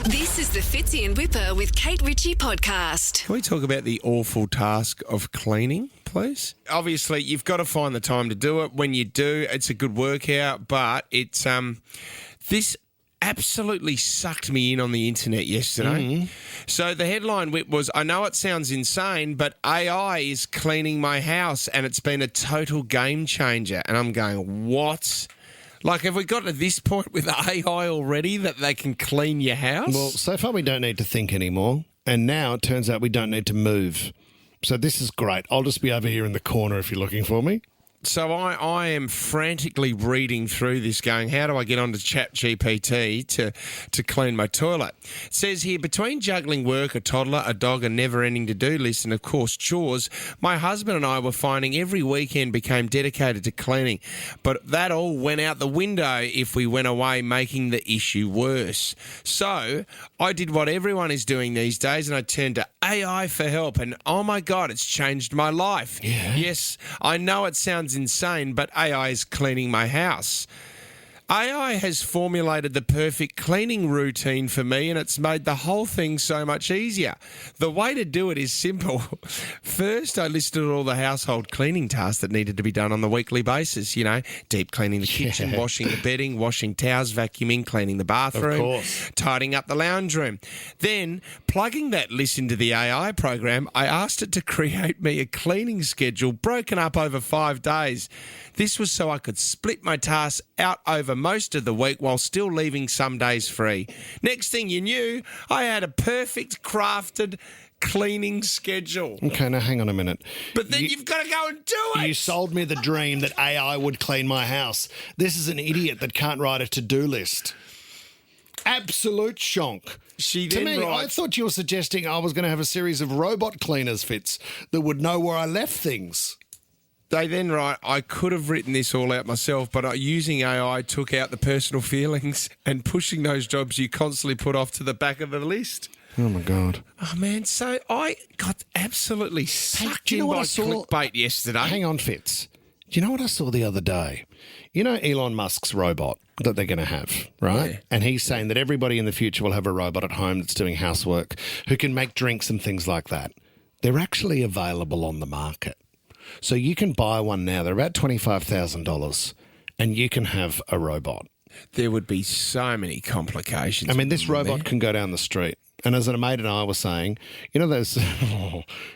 This is the Fitzy and Whipper with Kate Ritchie podcast. Can we talk about the awful task of cleaning, please? Obviously, you've got to find the time to do it. When you do, it's a good workout, but it's this absolutely sucked me in on the internet yesterday. So the headline, Whip, was, I know it sounds insane, but AI is cleaning my house and it's been a total game changer. And I'm going, what? Like, have we got to this point with AI already that they can clean your house? Well, so far we don't need to think anymore, and now it turns out we don't need to move. So this is great. I'll just be over here in the corner if you're looking for me. So I am frantically reading through this going, how do I get onto ChatGPT to clean my toilet? It says here, between juggling work, a toddler, a dog, a never-ending to-do list, and, of course, chores, my husband and I were finding every weekend became dedicated to cleaning. But that all went out the window if we went away, making the issue worse. So I did what everyone is doing these days, and I turned to AI for help. And, oh, my God, it's changed my life. Yeah. Yes, I know it sounds insane, but AI is cleaning my house. AI has formulated the perfect cleaning routine for me, and it's made the whole thing so much easier. The way to do it is simple. First, I listed all the household cleaning tasks that needed to be done on the weekly basis. You know, deep cleaning the kitchen, washing the bedding, washing towels, vacuuming, cleaning the bathroom, tidying up the lounge room. Then, plugging that list into the AI program, I asked it to create me a cleaning schedule broken up over 5 days. This was so I could split my tasks out over most of the week while still leaving some days free. Next thing you knew, I had a perfect crafted cleaning schedule. Okay, now hang on a minute. But then you've got to go and do it. You sold me the dream that AI would clean my house. This is an idiot that can't write a to-do list. Absolute shonk. To me, I thought you were suggesting I was going to have a series of robot cleaners, Fitz, that would know where I left things. They then write, I could have written this all out myself, but using AI took out the personal feelings and pushing those jobs you constantly put off to the back of the list. Oh, my God. Oh, man, so I got absolutely sucked in by clickbait yesterday. Hang on, Fitz. Do you know what I saw the other day? You know Elon Musk's robot that they're going to have, right? Yeah. And he's saying that everybody in the future will have a robot at home that's doing housework who can make drinks and things like that. They're actually available on the market. So you can buy one now. They're about $25,000 and you can have a robot. There would be so many complications. I mean, this robot can go down the street. And as a mate and I were saying, you know those, you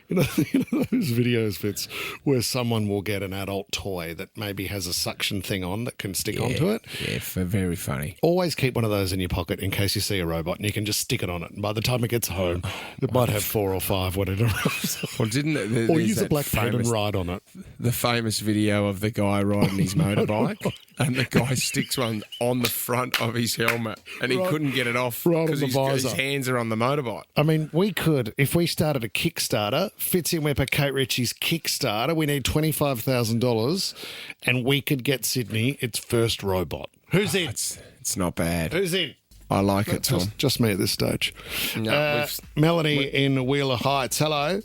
know those videos, Fitz, where someone will get an adult toy that maybe has a suction thing on that can stick onto it. Yeah, very funny. Always keep one of those in your pocket in case you see a robot and you can just stick it on it. And by the time it gets home, it might have 4 or 5 when it arrives. Well, didn't it? Or use a black pen and ride on it. The famous video of the guy riding his motorbike and the guy sticks one on the front of his helmet and he couldn't get it off because his hands are on the motorbike. I mean, we could, if we started a Kickstarter, Fitzy and Whipper, Kate Ritchie's Kickstarter, we need $25,000 and we could get Sydney its first robot. Who's in? It's not bad. Who's in? I like it, Tom. Just me at this stage. No, Melanie in Wheeler Heights, hello.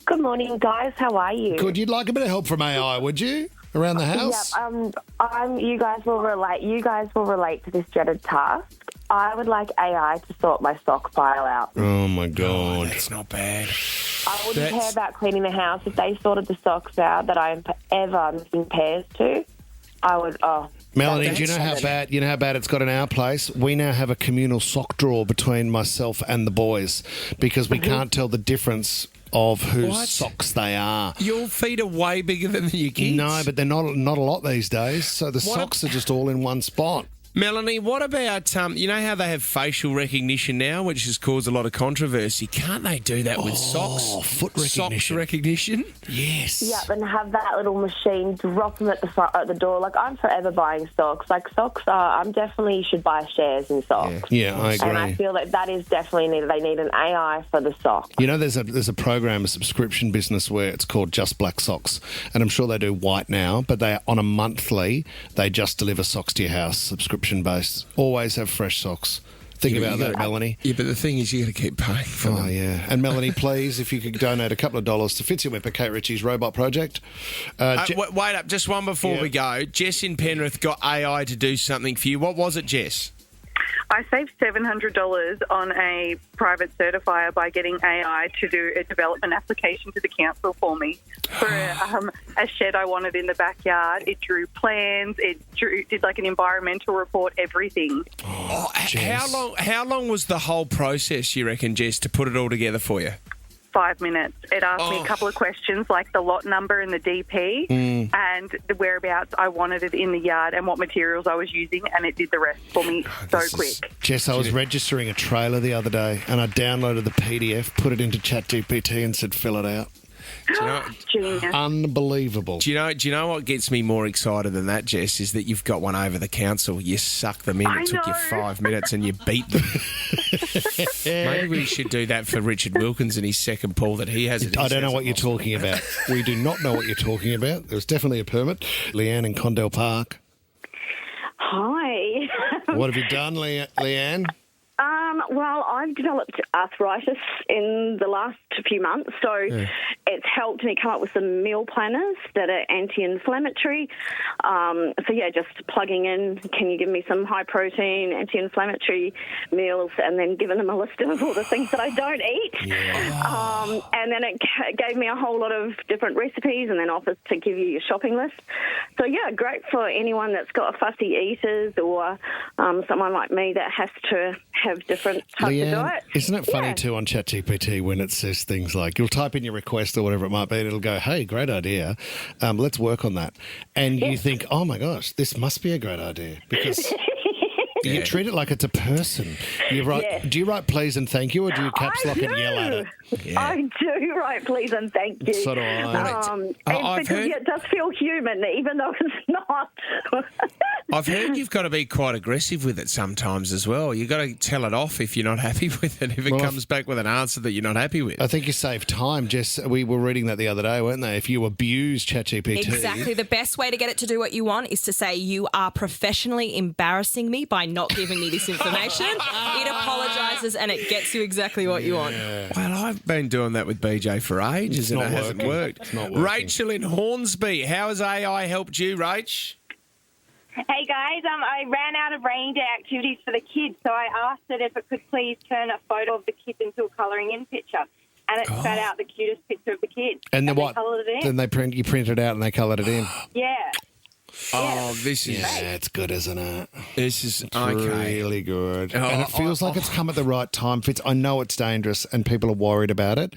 Good morning, guys. How are you? Good. You'd like a bit of help from AI, would you? Around the house? Yep. You guys will relate. You guys will relate to this dreaded task. I would like AI to sort my sock pile out. Oh my God, oh, that's not bad. I wouldn't care about cleaning the house if they sorted the socks out that I am ever missing pairs to. I would. Oh. Melanie, do you know how bad? You know how bad it's got in our place. We now have a communal sock drawer between myself and the boys because we can't tell the difference of whose socks they are. Your feet are way bigger than your kids. No, but they're not a lot these days. So the socks are just all in one spot. Melanie, what about, you know how they have facial recognition now, which has caused a lot of controversy? Can't they do that with socks? Foot recognition. Socks recognition? Yes. Yeah, and have that little machine, drop them at the front, at the door. Like, I'm forever buying socks. Like, socks are, should buy shares in socks. Yeah, I agree. And I feel that is definitely needed. They need an AI for the sock. You know, there's a program, a subscription business where it's called Just Black Socks. And I'm sure they do white now, but they on a monthly, they just deliver socks to your house, subscription based. Always have fresh socks. Think about that, Melanie. Yeah, but the thing is, you got to keep paying for them. Oh, yeah. And Melanie, please, if you could donate a couple of dollars to Fitzy and Whipper, Kate Ritchie's robot project. Wait up, just one before we go. Jess in Penrith got AI to do something for you. What was it, Jess? I saved $700 on a private certifier by getting AI to do a development application to the council for me for a shed I wanted in the backyard. It drew plans, did like an environmental report, everything. Oh, how long was the whole process, you reckon, Jess, to put it all together for you? 5 minutes. It asked me a couple of questions like the lot number and the DP and the whereabouts I wanted it in the yard and what materials I was using, and it did the rest for me so quick. Jess, I was registering a trailer the other day and I downloaded the PDF, put it into ChatGPT and said fill it out. Genius. Unbelievable. Do you know what gets me more excited than that, Jess, is that you've got one over the council. You suck them in. It took you 5 minutes and you beat them. Maybe we should do that for Richard Wilkins and his second pool that he has. I don't know what you're talking about. We do not know what you're talking about. There was definitely a permit. Leanne in Condell Park. Hi. What have you done, Leanne? Well, I've developed arthritis in the last few months, so it's helped me come up with some meal planners that are anti-inflammatory. Just plugging in, can you give me some high-protein, anti-inflammatory meals, and then giving them a list of all the things that I don't eat. Yeah. And then it gave me a whole lot of different recipes and then offers to give you your shopping list. So, yeah, great for anyone that's got fussy eaters or someone like me that has to have different types of diet. Isn't it funny too on ChatGPT when it says things like, you'll type in your request or whatever it might be and it'll go, hey, great idea, let's work on that. And you think, oh my gosh, this must be a great idea because you treat it like it's a person. You write, Do you write please and thank you or do you caps lock and yell at it? Yeah. I do write please and thank you. So do I. Because it does feel human, even though it's not. I've heard you've got to be quite aggressive with it sometimes as well. You've got to tell it off if you're not happy with it, if it comes back with an answer that you're not happy with. I think you save time, Jess. We were reading that the other day, weren't they? If you abuse ChatGPT. Exactly. The best way to get it to do what you want is to say, you are professionally embarrassing me by not giving me this information. It apologises and it gets you exactly what you want. Well, I've been doing that with BJ for ages and it hasn't worked. It's not working. Rachel in Hornsby, how has AI helped you, Rach? Hey guys, I ran out of rainy day activities for the kids, so I asked it if it could please turn a photo of the kids into a colouring in picture, and it spat out the cutest picture of the kids. And then what? Coloured it in. Then you print it out and they coloured it in. Yeah. Oh, this is... Yeah, it's good, isn't it? This is really good. And it feels like it's come at the right time. Fitz, I know it's dangerous and people are worried about it,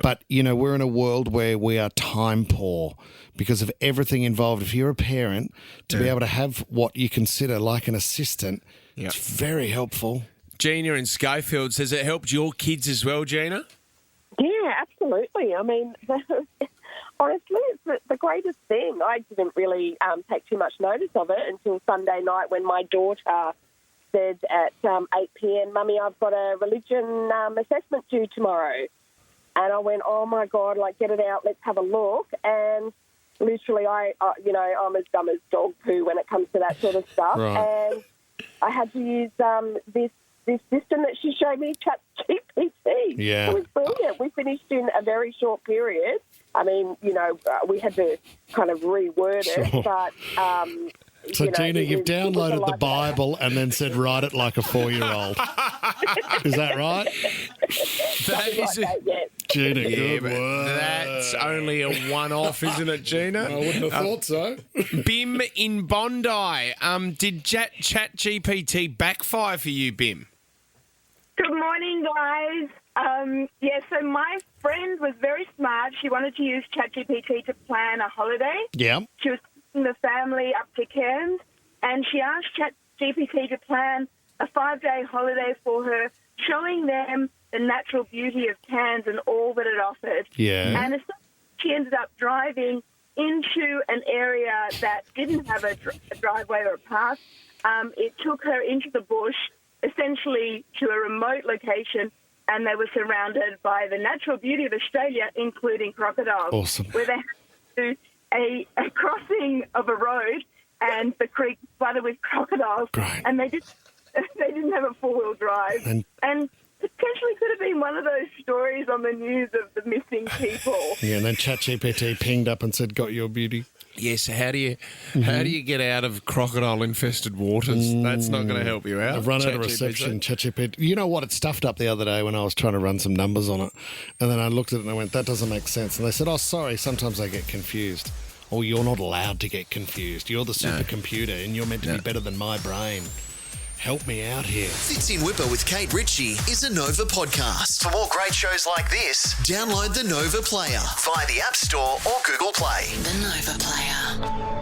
but, we're in a world where we are time poor because of everything involved. If you're a parent, to be able to have what you consider like an assistant, it's very helpful. Gina in Schofield says it helped your kids as well, Gina? Yeah, absolutely. I mean... Honestly, it's the greatest thing. I didn't really take too much notice of it until Sunday night when my daughter said at 8 p.m, Mummy, I've got a religion assessment due tomorrow. And I went, oh, my God, get it out, let's have a look. And literally, I'm as dumb as dog poo when it comes to that sort of stuff. Right. And I had to use this system that she showed me, ChatGPT. Yeah. It was brilliant. We finished in a very short period. I mean, we had to kind of reword it, but... So, Gina, you've downloaded the Bible and then said, write it like a 4-year-old. Is that right? Gina, good work. That's only a one-off, isn't it, Gina? I wouldn't have thought so. Bim in Bondi. Did ChatGPT backfire for you, Bim? Good morning, guys. So my friend was very smart. She wanted to use ChatGPT to plan a holiday. Yeah. She was taking the family up to Cairns, and she asked ChatGPT to plan a 5-day holiday for her, showing them the natural beauty of Cairns and all that it offered. Yeah. And she ended up driving into an area that didn't have a driveway or a path. It took her into the bush, essentially to a remote location, and they were surrounded by the natural beauty of Australia, including crocodiles. Awesome. Where they had to do a crossing of a road, and the creek flooded with crocodiles. Great. And they didn't have a four-wheel drive. And potentially could have been one of those stories on the news of the missing people. Yeah, and then ChatGPT pinged up and said, got your beauty. Yes, how do you get out of crocodile-infested waters? That's not going to help you out. I've run out of reception. ChatGPT. You know what? It stuffed up the other day when I was trying to run some numbers on it. And then I looked at it and I went, that doesn't make sense. And they said, oh, sorry, sometimes I get confused. Oh, you're not allowed to get confused. You're the supercomputer and you're meant to be better than my brain. Help me out here. Fitzy and Whipper with Kate Ritchie is a Nova podcast. For more great shows like this, download the Nova Player via the App Store or Google Play. The Nova Player.